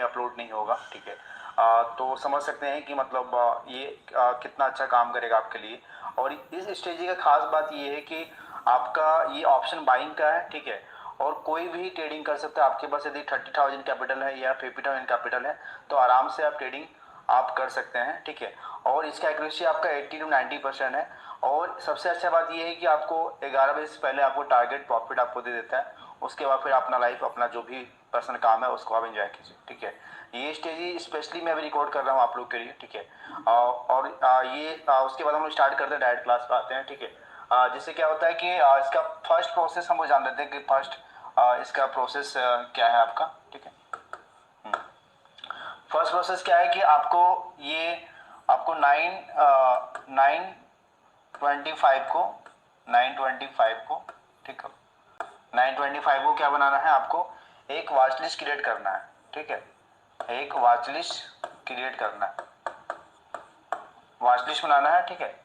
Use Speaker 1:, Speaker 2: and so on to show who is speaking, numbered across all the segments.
Speaker 1: Upload नहीं होगा, ठीक है। तो समझ सकते हैं कि मतलब ये कितना अच्छा काम करेगा आपके लिए। और इस स्ट्रेटजी का खास बात ये है कि आपका ये ऑप्शन बाइंग का है, ठीक है, और कोई भी ट्रेडिंग कर सकता है। आपके पास यदि 30,000 कैपिटल है या 50,000 कैपिटल है तो आराम से आप ट्रेडिंग आप कर सकते हैं, ठीक है। और इसका एक्यूरेसी आपका 80 to 90% है। और सबसे अच्छा बात ये है कि आपको 11 बजे से पहले आपको टारगेट प्रॉफिट आपको दे देता है। उसके बाद फिर अपना लाइफ, अपना जो भी पर्सनल काम है उसको आप एंजॉय कीजिए, ठीक है। ये स्टेज स्पेशली मैं अभी रिकॉर्ड कर रहा हूँ आप लोग के लिए, ठीक है। और उसके बाद हम लोग स्टार्ट करते हैं, डायरेक्ट क्लास पे आते हैं, ठीक है। जिससे क्या होता है कि इसका फर्स्ट प्रोसेस हम लोग जान लेते हैं कि फर्स्ट इसका प्रोसेस क्या है आपका, ठीक है। फर्स्ट प्रोसेस क्या है कि आपको 925 को, ठीक है, 925 को क्या बनाना है, आपको एक वॉच लिस्ट क्रिएट करना है, ठीक है। एक वॉच लिस्ट क्रिएट करना है, वॉच लिस्ट बनाना है, ठीक है।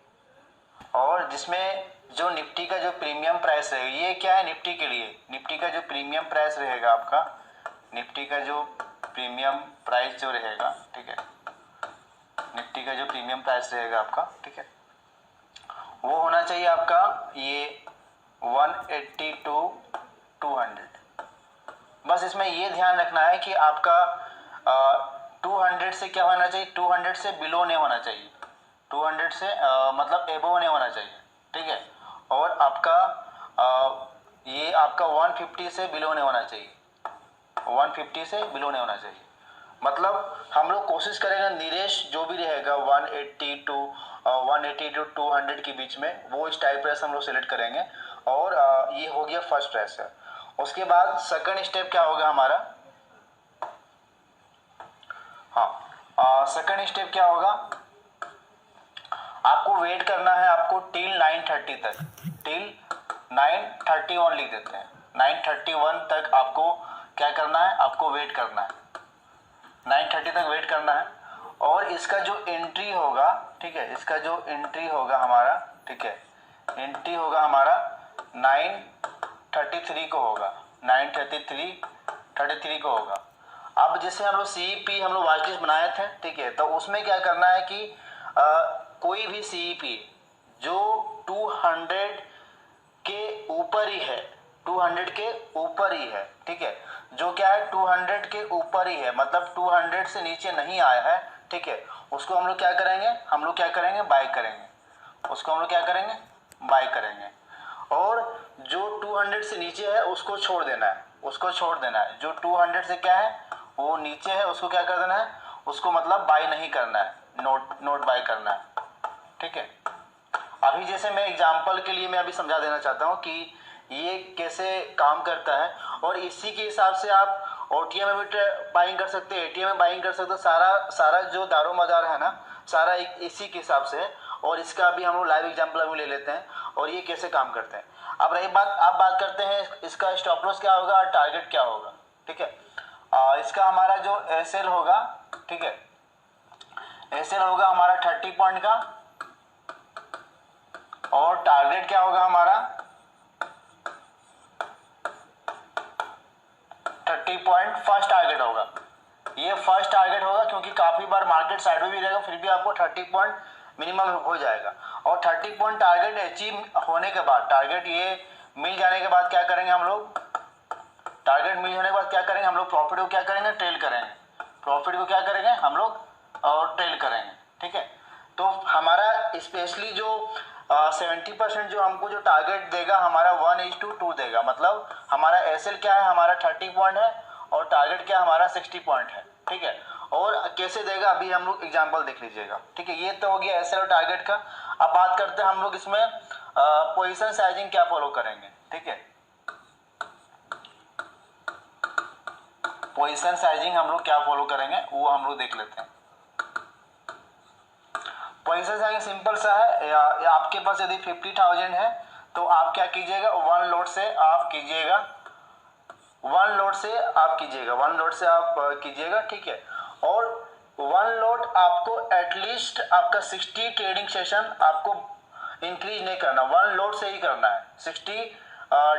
Speaker 1: और जिसमें जो निफ्टी का जो प्रीमियम प्राइस है, ये क्या है निफ्टी के लिए, निफ्टी का जो प्रीमियम प्राइस रहेगा आपका, निफ्टी का जो प्रीमियम प्राइस जो रहेगा, ठीक है, निफ्टी का जो प्रीमियम प्राइस रहेगा आपका, ठीक है, वो होना चाहिए आपका ये 180 to 200। बस इसमें ये ध्यान रखना है कि आपका 200 से क्या होना चाहिए, 200 से बिलो नहीं होना चाहिए, 200 से मतलब एबो नहीं होना चाहिए, ठीक है। और आपका ये आपका 150 से बिलो नहीं होना चाहिए, 150 से बिलो नहीं होना चाहिए। मतलब हम लोग कोशिश करेंगे नीरेश जो भी रहेगा 180 to 200 के बीच में, वो इस टाइप प्रेस हम लोग सेलेक्ट करेंगे। और ये हो गया फर्स्ट प्रेस है। उसके बाद सेकंड स्टेप क्या होगा हमारा, हाँ, सेकंड स्टेप क्या होगा, आपको वेट करना है, आपको टिल 9:30 तक, टिल 9:31 लिख देते हैं, 9:31 तक आपको क्या करना है, आपको वेट करना है, 9:30 तक वेट करना है। और इसका जो एंट्री होगा, ठीक है, इसका जो एंट्री होगा हमारा, ठीक है, एंट्री होगा हमारा 9:33 को होगा, 9:33 को होगा। अब जैसे हम लोग CEP हम लोग वॉच लिस्ट बनाए थे, ठीक है, तो उसमें क्या करना है कि कोई भी CEP जो 200 के ऊपर ही है, 200 के ऊपर ही है, ठीक है, जो क्या है 200 के ऊपर ही है, मतलब 200 से नीचे नहीं आया है, ठीक है, उसको हम लोग क्या करेंगे, हम लोग क्या करेंगे, बाय करेंगे, उसको हम लोग क्या करेंगे, बाय करेंगे। और जो 200 से नीचे है उसको छोड़ देना है, उसको छोड़ देना है। जो 200 से क्या है वो नीचे है उसको क्या कर देना है, उसको मतलब बाय नहीं करना है, नोट बाय करना है, ठीक है। अभी जैसे मैं एग्जांपल के लिए मैं अभी समझा देना चाहता हूँ कि ये कैसे काम करता है। और इसी के हिसाब से आप OTM में भी बाइंग कर सकते हैं, ATM में बाइंग कर सकते हैं। सारा जो दारो मदार है ना, सारा इसी के हिसाब से है। और इसका अभी हम लोग लाइव एग्जांपल अभी ले लेते हैं और ये कैसे काम करते हैं। अब रही बात, आप बात करते हैं इसका स्टॉप लॉस क्या होगा और टारगेट क्या होगा, ठीक है। इसका हमारा जो SL होगा, ठीक है, SL होगा हमारा 30 पॉइंट का। और टारगेट क्या होगा हमारा 30 पॉइंट फर्स्ट टारगेट होगा। ये फर्स्ट टारगेट होगा क्योंकि काफी बार मार्केट साइड में भी रहेगा, फिर भी आपको 30 पॉइंट मिनिमम हो जाएगा। और 30 पॉइंट टारगेट अचीव होने के बाद, टारगेट ये मिल जाने के बाद क्या करेंगे हम लोग, टारगेट मिल जाने के बाद क्या करेंगे हम लोग, प्रॉफिट को क्या करेंगे, ट्रेल करेंगे, प्रॉफिट को क्या करेंगे हम लोग और ट्रेल करेंगे, ठीक है। तो हमारा स्पेशली जो 70% जो हमको जो टारगेट देगा हमारा 1:2 देगा। मतलब हमारा SL क्या है, हमारा 30 पॉइंट है और टारगेट क्या हमारा 60 पॉइंट है, ठीक है। और कैसे देगा अभी हम लोग एग्जांपल देख लीजिएगा, ठीक है। ये तो हो गया SL और टारगेट का। अब बात करते हैं हम लोग इसमें पोजीशन साइजिंग क्या फॉलो करेंगे, ठीक है। पोजीशन साइजिंग हम लोग क्या फॉलो करेंगे वो हम लोग देख लेते हैं। पोजीशन साइजिंग सिंपल सा है, या आपके पास यदि 50,000 है तो आप क्या कीजिएगा, वन लोड से आप कीजिएगा, वन लोड से आप कीजिएगा, वन लोड से आप कीजिएगा, ठीक है। और वन लोड आपको एटलीस्ट आपका 60 ट्रेडिंग सेशन आपको इंक्रीज नहीं करना, वन लोड से ही करना है। 60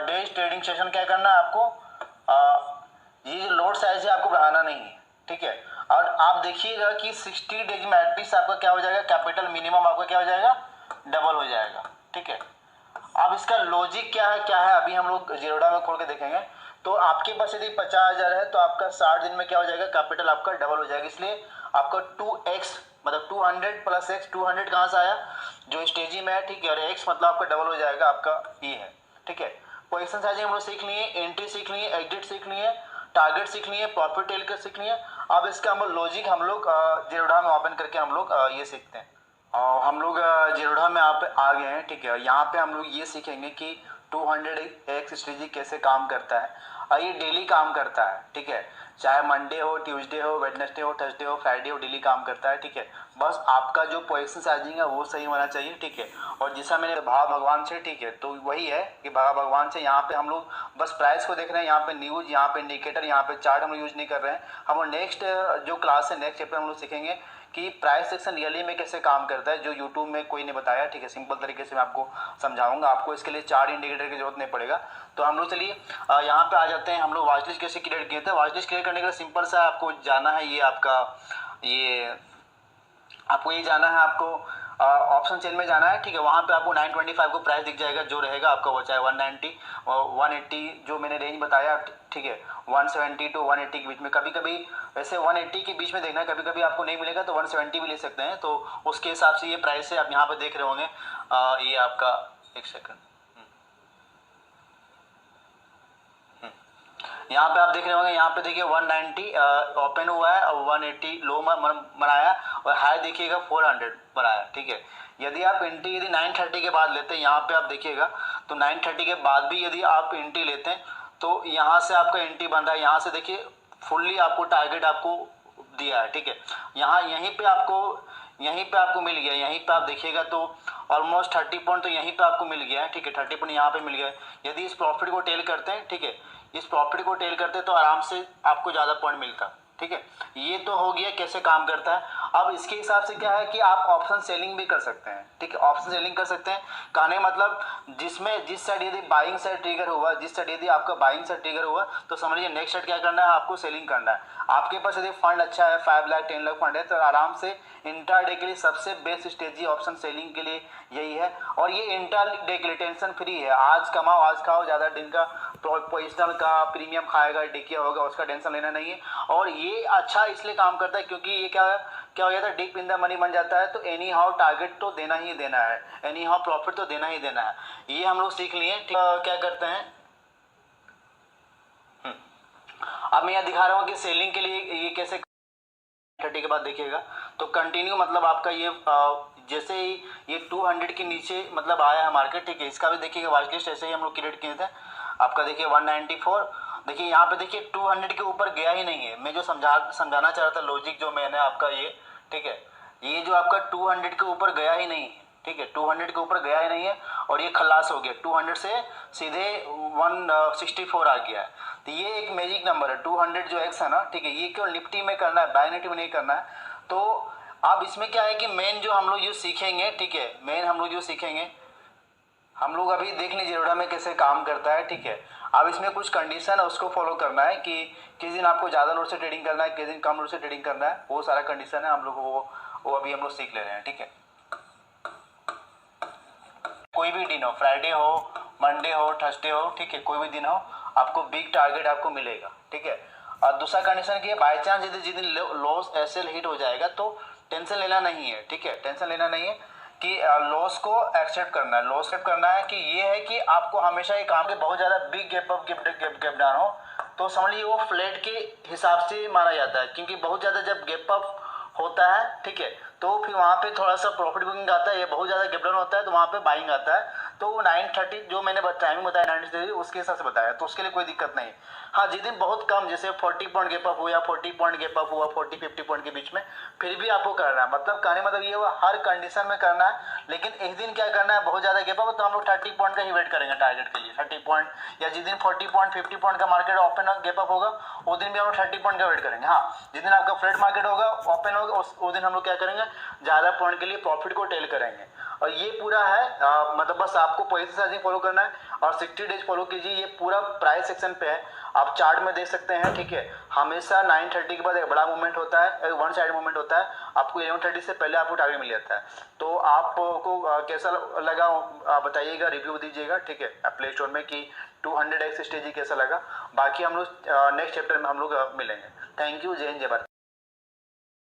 Speaker 1: डेज ट्रेडिंग सेशन क्या करना है आपको, ये लोड साइज है आपको बढ़ाना नहीं है, ठीक है। और आप देखिएगा कि 60 डेज में एटलीस्ट आपका क्या हो जाएगा, कैपिटल मिनिमम आपका क्या हो जाएगा, डबल हो जाएगा, ठीक है। अब इसका लॉजिक क्या है अभी हम लोग जीरोडा में खोल के देखेंगे। तो आपके पास यदि 50,000 है तो आपका 60 दिन में क्या हो जाएगा, कैपिटल आपका डबल हो जाएगा। इसलिए आपका 2x मतलब 200 प्लस x, 200 कहाँ से आया, जो स्टेजी में है, ठीक है, और x मतलब आपका डबल हो जाएगा, आपका ये है, ठीक है। पोजीशन साइजिंग हम लोग सीख लिए, एंट्री सीख लिए, एग्जिट सीख लिए, टारगेट सीख लिए, प्रॉफिट टेल कर सीख लिए। अब इसका हम लॉजिक हम लोग जीरोडा में ओपन करके हम लोग ये सीखते हैं। और हम लोग जीरोडा में आप आ गए हैं, ठीक है। यहाँ पे हम लोग ये सीखेंगे कि 200x स्ट्रेटजी कैसे काम करता है, और ये डेली काम करता है, ठीक है। चाहे मंडे हो, ट्यूसडे हो, वेडनेसडे हो, थर्सडे हो, फ्राइडे हो, डेली काम करता है, ठीक है। बस आपका जो पोजीशन साइजिंग है वो सही होना चाहिए, ठीक है। और जैसा मैंने भाव भगवान से, ठीक है, तो वही है कि भाव भगवान से यहाँ पे हम लोग बस प्राइस को देख रहे हैं। यहाँ पे न्यूज, यहाँ पे इंडिकेटर, यहाँ पे चार्ट हम लोग यूज नहीं कर रहे हैं। हम लोग नेक्स्ट जो क्लास है, नेक्स्ट चैप्टर हम लोग सीखेंगे कि प्राइस सेक्शन रियली में कैसे काम करता है, जो यूट्यूब में कोई नहीं बताया, ठीक है। सिंपल तरीके से मैं आपको समझाऊंगा, आपको इसके लिए चार्ट इंडिकेटर की जरूरत नहीं पड़ेगा। तो हम लोग चलिए यहाँ पे आ जाते हैं। हम लोग वॉच लिस्ट कैसे क्रिएट किए थे। वॉच लिस्ट क्रिएट करने के लिए सिंपल सा आपको जाना है, ये आपका आपको ये जाना है, आपको ऑप्शन चेन में जाना है, ठीक है। वहाँ पे आपको 925 को प्राइस दिख जाएगा, जो रहेगा आपका वो चाहे 190 और 180 जो मैंने रेंज बताया, ठीक है, 170 टू 180 के बीच में। कभी कभी वैसे 180 के बीच में देखना है, कभी कभी आपको नहीं मिलेगा तो 170 भी ले सकते हैं। तो उसके हिसाब से ये प्राइस है, आप यहाँ पे देख रहे होंगे। ये आपका एक सेकंड, यहाँ पे आप देख रहे होंगे, यहाँ पे देखिए 190 ओपन हुआ है और 180 लो बनाया, और हाई देखिएगा 400 बनाया, ठीक है। यदि आप एंट्री यदि 930 के बाद लेते हैं, यहाँ पे आप देखिएगा तो 930 के बाद भी यदि आप एंट्री लेते हैं तो यहाँ से आपका एंट्री बन रहा है। यहाँ से देखिए फुल्ली आपको टारगेट आपको दिया है, ठीक है। यहाँ यहीं पे आपको मिल गया, यहीं पे आप देखिएगा तो ऑलमोस्ट 30 पॉइंट तो यहीं पे आपको मिल गया है, ठीक है। 30 पॉइंट यहाँ पे मिल गया है। यदि इस प्रॉफिट को टेल करते हैं, ठीक है, इस प्रॉफिट को टेल करते तो आराम से आपको ज़्यादा पॉइंट मिलता, ठीक है। ये तो हो गया कैसे काम करता है। अब इसके हिसाब से क्या है कि आप ऑप्शन सेलिंग भी कर सकते हैं, ठीक है। ऑप्शन सेलिंग कर सकते हैं, कहने मतलब जिसमें जिस साइड यदि बाइंग साइड ट्रिगर हुआ, जिस साइड यदि आपका बाइंग साइड ट्रिगर हुआ तो समझ लीजिए नेक्स्ट साइड क्या करना है, आपको सेलिंग करना है। आपके पास यदि फंड अच्छा है, 5 लाख 10 लाख फंड है, तो आराम से इंट्राडे के लिए सबसे बेस्ट स्ट्रेटजी ऑप्शन सेलिंग के लिए यही है। और ये इंट्राडे के लिए टेंशन फ्री है, आज कमाओ आज खाओ, ज़्यादा दिन का पोजिशनल का प्रीमियम खाएगा, डिकिया होगा, उसका टेंशन लेना नहीं है। और ये अच्छा इसलिए काम करता है क्योंकि ये क्या हो जाता है, डीप इन द मनी बन जाता है। तो एनी हाउ टारगेट तो देना ही देना है, एनी हाउ प्रॉफिट तो देना ही देना है। ये हम लोग सीख लिए। क्या करते हैं, अब मैं यहाँ दिखा रहा हूँ कि सेलिंग के लिए ये कैसे 30 के बाद देखिएगा तो कंटिन्यू मतलब आपका ये जैसे ही ये 200 के नीचे मतलब आया है मार्केट, ठीक है। इसका भी देखिएगा वॉच लिस्ट ऐसे ही हम लोग क्रिएट किए थे। आपका देखिए 194, देखिए यहाँ पे देखिए 200 के ऊपर गया ही नहीं है। मैं जो समझाना चाह रहा था लॉजिक जो मैंने आपका ये, ठीक है, ये जो आपका 200 के ऊपर गया ही नहीं है, ठीक है, 200 के ऊपर गया ही नहीं है और ये खलास हो गया। 200 से सीधे 164 आ गया है। तो ये एक मैजिक नंबर है 200 जो एक्स है ना, ठीक है। ये क्यों निफ्टी में करना है, बैंक निफ्टी में नहीं करना है। तो अब इसमें क्या है कि मेन जो हम लोग जो सीखेंगे, ठीक है, मेन हम लोग जो सीखेंगे, हम लोग अभी देख लीजिए जीरोडा में कैसे काम करता है, ठीक है। अब इसमें कुछ कंडीशन है उसको फॉलो करना है कि किस दिन आपको ज़्यादा लोड से ट्रेडिंग करना है, किस दिन कम लोड से ट्रेडिंग करना है, वो सारा कंडीशन है हम लोग वो अभी हम लोग सीख ले रहे हैं, ठीक है। कोई भी दिन हो, फ्राइडे हो, मंडे हो, थर्सडे हो, ठीक है, कोई भी दिन हो, आपको बिग टारगेट आपको मिलेगा, ठीक है। और दूसरा कंडीशन की बाई चांस यदि जिस दिन लॉस एसएल हिट हो जाएगा तो टेंशन लेना नहीं है, ठीक है, टेंशन लेना नहीं है कि लॉस को एक्सेप्ट करना है। लॉस एक्सेप्ट करना है कि ये है कि आपको हमेशा ये काम के बहुत ज़्यादा big gap up gap down हो तो समझ लीजिए वो फ्लैट के हिसाब से माना जाता है, क्योंकि बहुत ज़्यादा जब गैप अप होता है, ठीक है, तो फिर वहाँ पे थोड़ा सा प्रॉफिट बुकिंग आता है। ये बहुत ज़्यादा गैप डाउन होता है तो वहाँ पे बाइंग आता है। तो 930 जो मैंने टाइमिंग बताया 930 उसके हिसाब से बताया, तो उसके लिए कोई दिक्कत नहीं। हाँ, जिस दिन बहुत कम जैसे 40 पॉइंट गैप अप हुआ या 40 पॉइंट गैप अप हुआ 40-50 पॉइंट के बीच में, फिर भी आपको करना है। मतलब कहने मतलब ये हर कंडीशन में करना है। लेकिन एक दिन क्या करना है, बहुत ज़्यादा गैप अप तो हम लोग 30 पॉइंट का ही वेट करेंगे टारगेट के लिए, 30 पॉइंट, या जिस दिन 40 पॉइंट 50 पॉइंट का मार्केट ओपन गैप अप होगा उस दिन भी हम लोग 30 पॉइंट का वेट करेंगे। हाँ, जिस दिन आपका फ्लैट मार्केट होगा ओपन होगा उस दिन हम लोग क्या करेंगे, ज़्यादा पॉइंट के लिए प्रॉफिट को टेल करेंगे। और ये पूरा है मतलब बस आपको पोजीशन साइजिंग फॉलो करना है और 60 डेज फॉलो कीजिए। ये पूरा प्राइस सेक्शन पे है आप चार्ट में देख सकते हैं, ठीक है, हमेशा 9:30 के बाद एक बड़ा मूवमेंट होता है, एक वन साइड मूवमेंट होता है, आपको 11:30 से पहले आपको टारगेट मिल जाता है। तो आपको कैसा लगा बताइएगा, रिव्यू दीजिएगा, ठीक है, प्ले स्टोर में कि 200x स्ट्रेटजी कैसा लगा। बाकी हम लोग नेक्स्ट चैप्टर में हम लोग मिलेंगे। थैंक यू, जय हिंद, जय भारत।